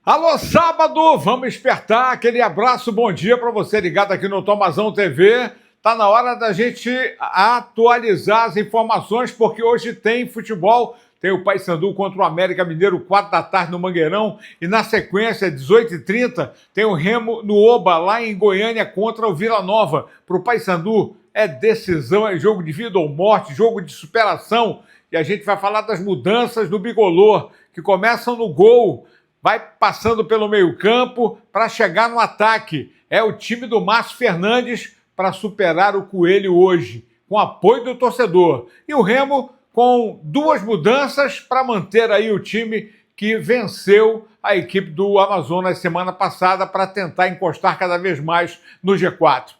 Alô, sábado, vamos despertar, aquele abraço, bom dia para você ligado aqui no Tomazão TV. Tá na hora da gente atualizar as informações, porque hoje tem futebol, tem o Paysandu contra o América Mineiro, 4 da tarde no Mangueirão, e na sequência, 18h30, tem o Remo no Oba, lá em Goiânia, contra o Vila Nova. Para o Paysandu é decisão, é jogo de vida ou morte, jogo de superação, e a gente vai falar das mudanças do Bigolô, que começam no gol, vai passando pelo meio-campo para chegar no ataque. É o time do Márcio Fernandes para superar o Coelho hoje, com apoio do torcedor. E o Remo com duas mudanças para manter aí o time que venceu a equipe do Amazonas semana passada para tentar encostar cada vez mais no G4.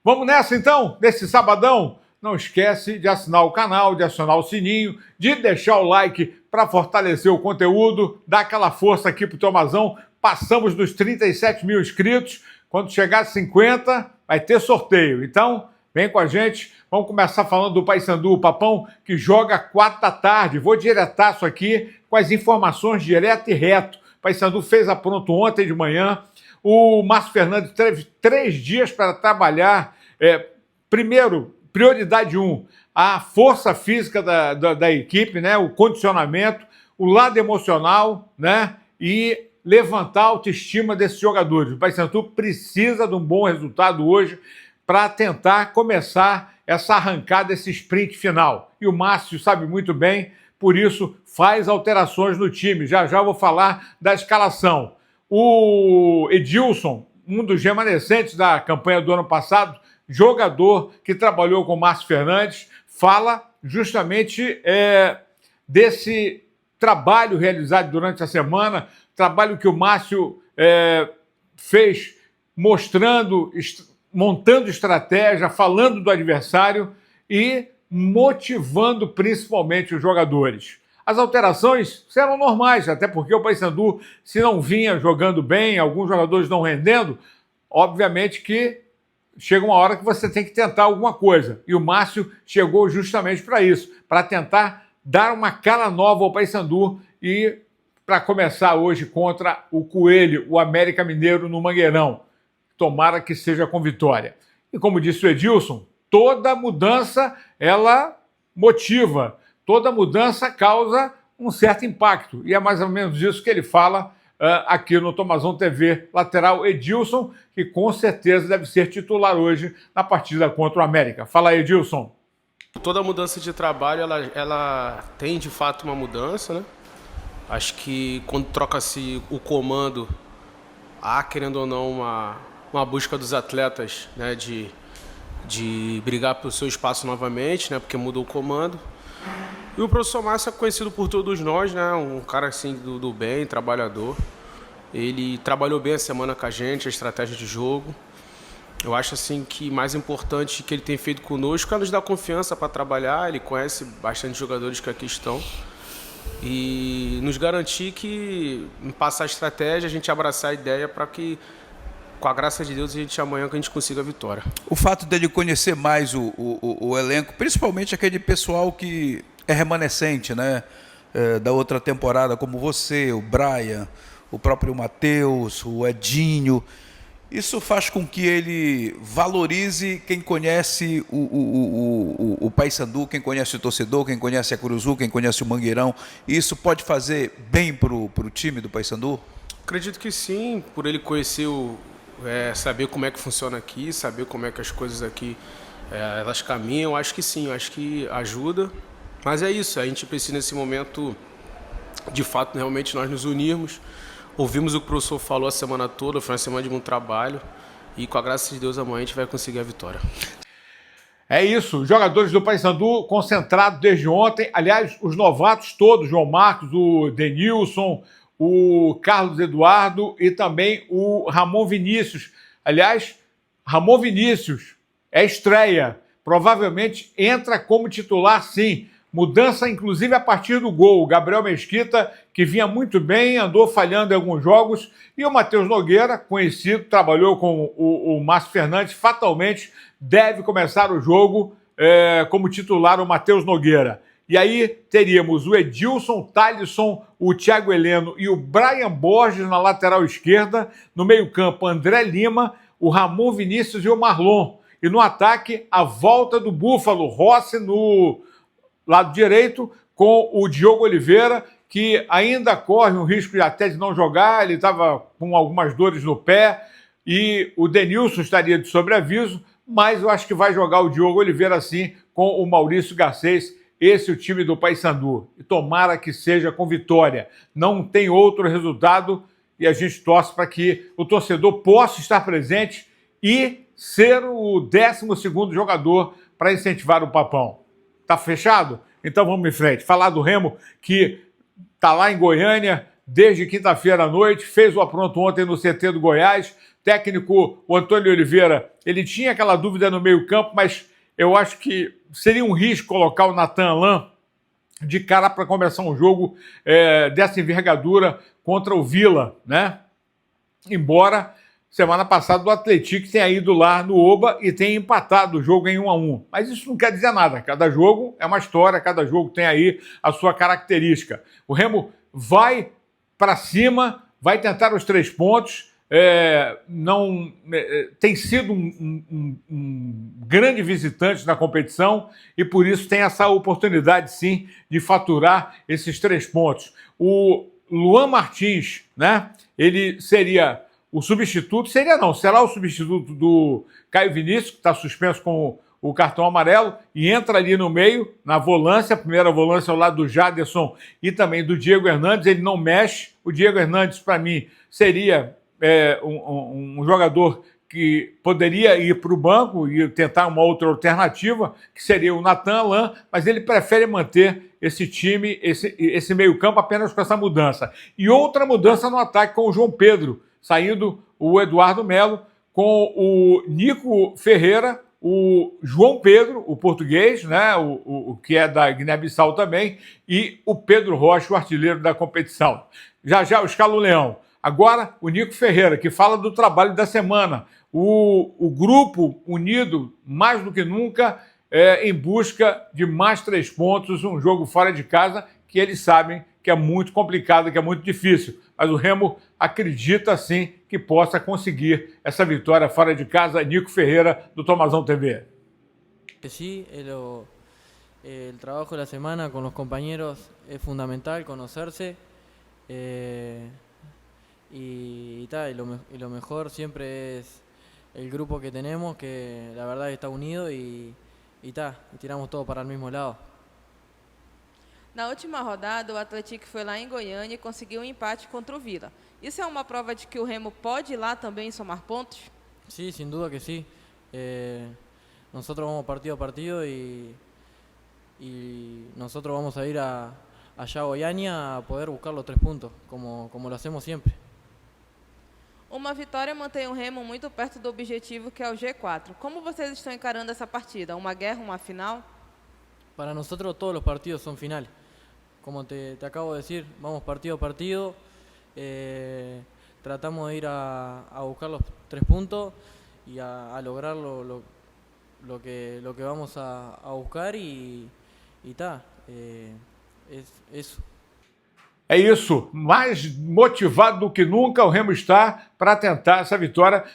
Vamos nessa então, nesse sabadão? Não esquece de assinar o canal, de acionar o sininho, de deixar o like para fortalecer o conteúdo, dar aquela força aqui pro Tomazão. Passamos dos 37 mil inscritos. Quando chegar a 50, vai ter sorteio. Então, vem com a gente. Vamos começar falando do Paysandu, o Papão, que joga 4 da tarde. Vou diretaço aqui com as informações direto e reto. O Paysandu fez a pronto ontem de manhã. O Márcio Fernandes teve 3 dias para trabalhar. Primeiro, prioridade 1, a força física da equipe, né? O condicionamento, o lado emocional, né? E levantar a autoestima desses jogadores. O Paysandu precisa de um bom resultado hoje para tentar começar essa arrancada, esse sprint final. E o Márcio sabe muito bem, por isso faz alterações no time. Já já vou falar da escalação. O Edilson, um dos remanescentes da campanha do ano passado, jogador que trabalhou com o Márcio Fernandes, fala justamente desse trabalho realizado durante a semana, trabalho que o Márcio fez mostrando, montando estratégia, falando do adversário e motivando principalmente os jogadores. As alterações serão normais, até porque o Paysandu, se não vinha jogando bem, alguns jogadores não rendendo, obviamente que chega uma hora que você tem que tentar alguma coisa. E o Márcio chegou justamente para isso, para tentar dar uma cara nova ao Paysandu e para começar hoje contra o Coelho, o América Mineiro no Mangueirão. Tomara que seja com vitória. E como disse o Edilson, toda mudança ela motiva, toda mudança causa um certo impacto. E é mais ou menos isso que ele fala aqui no Tomazão TV, lateral Edilson, que com certeza deve ser titular hoje na partida contra o América. Fala aí, Edilson. Toda mudança de trabalho, ela tem de fato uma mudança, né? Acho que quando troca-se o comando, há, querendo ou não, uma busca dos atletas, né, de brigar pelo seu espaço novamente, né, porque mudou o comando. E o professor Márcio é conhecido por todos nós, né? Um cara assim do bem, trabalhador. Ele trabalhou bem a semana com a gente, a estratégia de jogo. Eu acho assim que mais importante que ele tem feito conosco é nos dar confiança para trabalhar. Ele conhece bastante jogadores que aqui estão. E nos garantir que, em passar a estratégia, a gente abraçar a ideia para que, com a graça de Deus, amanhã que a gente consiga a vitória. O fato dele conhecer mais o elenco, principalmente aquele pessoal que é remanescente, né? Da outra temporada, como você, o Brian, o próprio Matheus, o Edinho, isso faz com que ele valorize quem conhece o Paysandu, quem conhece o torcedor, quem conhece a Curuzu, quem conhece o Mangueirão. Isso pode fazer bem para o time do Paysandu? Acredito que sim, por ele conhecer saber como é que funciona aqui, saber como é que as coisas aqui elas caminham, acho que sim, acho que ajuda. Mas é isso, a gente precisa nesse momento, de fato, realmente nós nos unirmos. Ouvimos o que o professor falou a semana toda, foi uma semana de muito trabalho e com a graça de Deus amanhã a gente vai conseguir a vitória. É isso, os jogadores do Paysandu concentrados desde ontem, aliás, os novatos todos, João Marcos, o Denilson, o Carlos Eduardo e também o Ramon Vinícius. Aliás, Ramon Vinícius é estreia, provavelmente entra como titular sim. Mudança, inclusive, a partir do gol. O Gabriel Mesquita, que vinha muito bem, andou falhando em alguns jogos. E o Matheus Nogueira, conhecido, trabalhou com o Márcio Fernandes, fatalmente deve começar o jogo como titular o Matheus Nogueira. E aí teríamos o Edilson, o Thalisson, o Thiago Heleno e o Brian Borges na lateral esquerda. No meio-campo, André Lima, o Ramon Vinícius e o Marlon. E no ataque, a volta do Búfalo, Rossi no lado direito, com o Diogo Oliveira, que ainda corre um risco até de não jogar, ele estava com algumas dores no pé, e o Denilson estaria de sobreaviso, mas eu acho que vai jogar o Diogo Oliveira sim, com o Maurício Garcês, esse é o time do Paysandu. E tomara que seja com vitória. Não tem outro resultado e a gente torce para que o torcedor possa estar presente e ser o 12º jogador para incentivar o Papão. Tá fechado? Então vamos em frente. Falar do Remo, que está lá em Goiânia desde quinta-feira à noite, fez o apronto ontem no CT do Goiás. Técnico, o Antônio Oliveira, ele tinha aquela dúvida no meio-campo, mas eu acho que seria um risco colocar o Natan Alain de cara para começar um jogo dessa envergadura contra o Vila, né? Embora semana passada o Atlético tenha ido lá no Oba e tenha empatado o jogo em 1-1. Mas isso não quer dizer nada. Cada jogo é uma história, cada jogo tem aí a sua característica. O Remo vai para cima, vai tentar os 3 pontos. Tem sido um grande visitante na competição e por isso tem essa oportunidade sim de faturar esses 3 pontos. O Luan Martins, né? Ele seria o substituto, será o substituto do Caio Vinícius, que está suspenso com o cartão amarelo, e entra ali no meio, na volância, a primeira volância ao lado do Jaderson e também do Diego Hernandes. Ele não mexe. O Diego Hernandes, para mim, seria um jogador que poderia ir para o banco e tentar uma outra alternativa, que seria o Natan Alain, mas ele prefere manter esse time, esse meio-campo apenas com essa mudança. E outra mudança no ataque com o João Pedro, saindo o Eduardo Melo, com o Nico Ferreira, o João Pedro, o português, né, o que é da Guiné-Bissau também, e o Pedro Rocha, o artilheiro da competição. Já o Escalo Leão. Agora, o Nico Ferreira, que fala do trabalho da semana. O grupo unido, mais do que nunca, em busca de mais 3 pontos, um jogo fora de casa, que eles sabem que é muito complicado, que é muito difícil. Mas o Remo acredita, sim, que possa conseguir essa vitória fora de casa. Nico Ferreira, do Tomazão TV. Sí, el trabajo de la semana con los compañeros es fundamental, conocerse. Y lo mejor siempre es el grupo que tenemos, que la verdad está unido y tiramos todo para el mismo lado. Na última rodada, o Atlético foi lá em Goiânia e conseguiu um empate contra o Vila. Isso é uma prova de que o Remo pode ir lá também somar pontos? Sí, sin duda que sí. Nosotros vamos partido a partido y nosotros vamos a ir allá a Goiânia a poder buscar los 3 puntos, como lo hacemos siempre. Uma vitória mantém o Remo muito perto do objetivo, que é o G4. Como vocês estão encarando essa partida? Uma guerra, uma final? Para nosotros todos los partidos son finales. Como te acabo de decir, vamos partido a partido. Tratamos de ir a buscar los 3 puntos y a lograr lo que vamos a buscar y es eso. É isso, mais motivado do que nunca o Remo está para tentar essa vitória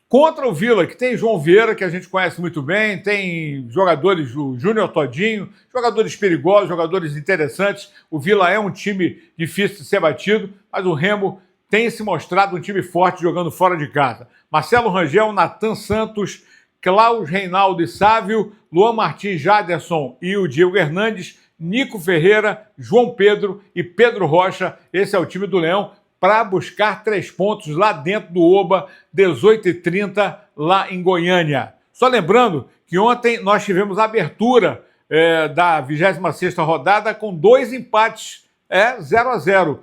contra o Vila, que tem João Vieira, que a gente conhece muito bem, tem jogadores, o Júnior Todinho, jogadores perigosos, jogadores interessantes. O Vila é um time difícil de ser batido, mas o Remo tem se mostrado um time forte jogando fora de casa. Marcelo Rangel, Natan Santos, Klaus Reinaldo e Sávio, Luan Martins, Jaderson e o Diego Hernandes, Nico Ferreira, João Pedro e Pedro Rocha. Esse é o time do Leão para buscar 3 pontos lá dentro do Oba, 18h30, lá em Goiânia. Só lembrando que ontem nós tivemos a abertura da 26ª rodada com 2 empates, 0-0.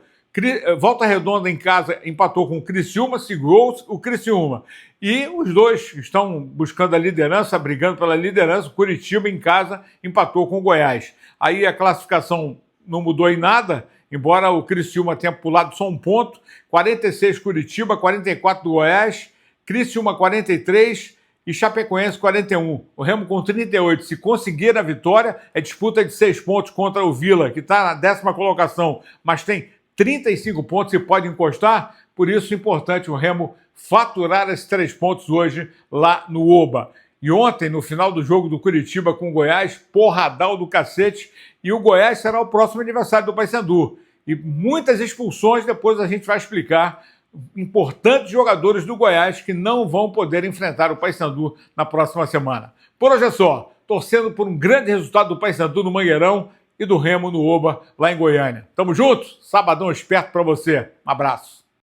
Volta Redonda em casa empatou com o Criciúma, segurou o Criciúma. E os dois estão buscando a liderança, brigando pela liderança. O Curitiba em casa empatou com o Goiás. Aí a classificação não mudou em nada, embora o Criciúma tenha pulado só 1 ponto. 46 Curitiba, 44 do Goiás, Criciúma 43 e Chapecoense 41. O Remo com 38. Se conseguir a vitória, é disputa de 6 pontos contra o Vila, que está na 10ª colocação, mas tem 35 pontos e pode encostar. Por isso, é importante o Remo faturar esses 3 pontos hoje lá no Oba. E ontem, no final do jogo do Curitiba com o Goiás, porradão do cacete, e o Goiás será o próximo aniversário do Paysandu. E muitas expulsões, depois a gente vai explicar. Importantes jogadores do Goiás que não vão poder enfrentar o Paysandu na próxima semana. Por hoje é só, torcendo por um grande resultado do Paysandu no Mangueirão e do Remo no Oba, lá em Goiânia. Tamo junto? Sabadão esperto pra você. Um abraço.